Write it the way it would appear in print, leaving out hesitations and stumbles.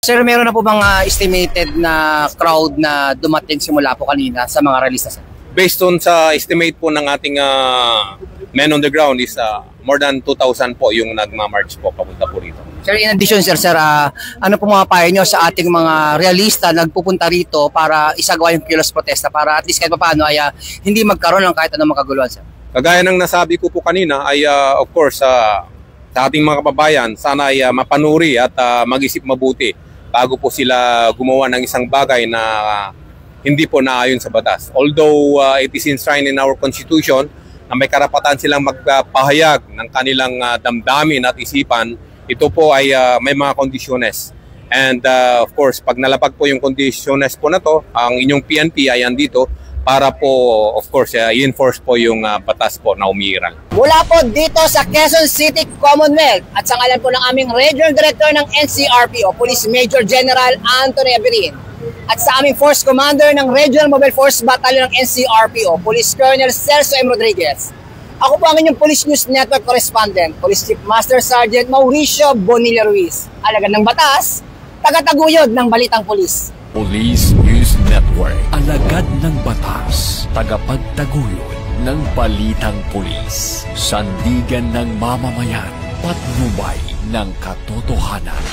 Sir, meron na po bang estimated na crowd na dumating simula po kanina sa mga realista, sir? Based on sa estimate po ng ating men on the ground is more than 2,000 po yung nagmamarch po papunta po rito. Sir, in addition, sir, ano po mga payo nyo sa ating mga realista nagpupunta rito para isagawa yung kilos protesta para at least kahit paano ay hindi magkaroon ng kahit anong makaguluhan, sir? Kagaya ng nasabi ko po kanina ay of course sa ating mga kababayan sana ay mapanuri at mag-isip mabuti bago po sila gumawa ng isang bagay na hindi po naayon sa batas. Although it is enshrined in our constitution na may karapatan silang magpahayag ng kanilang damdamin at isipan, ito po ay may mga kondisyones. And of course, pag nalapag po yung kondisyones po na to, ang inyong PNP ay andito para po, of course, i-enforce po yung batas po na umiiral. Mula po dito sa Quezon City Commonwealth at sa ngalan po ng aming Regional Director ng NCRPO, Police Major General Anthony Abirin, at sa aming Force Commander ng Regional Mobile Force Battalion ng NCRPO, Police Colonel Celso M. Rodriguez. Ako po ang inyong Police News Network Correspondent, Police Chief Master Sergeant Mauricio Bonilla Ruiz, alagad ng batas, tagataguyod ng Balitang Pulis. Police News Network, alagad ng batas, tagapagtaguyod ng Balitang Pulis, sandigan ng mamamayan, patnubay ng katotohanan.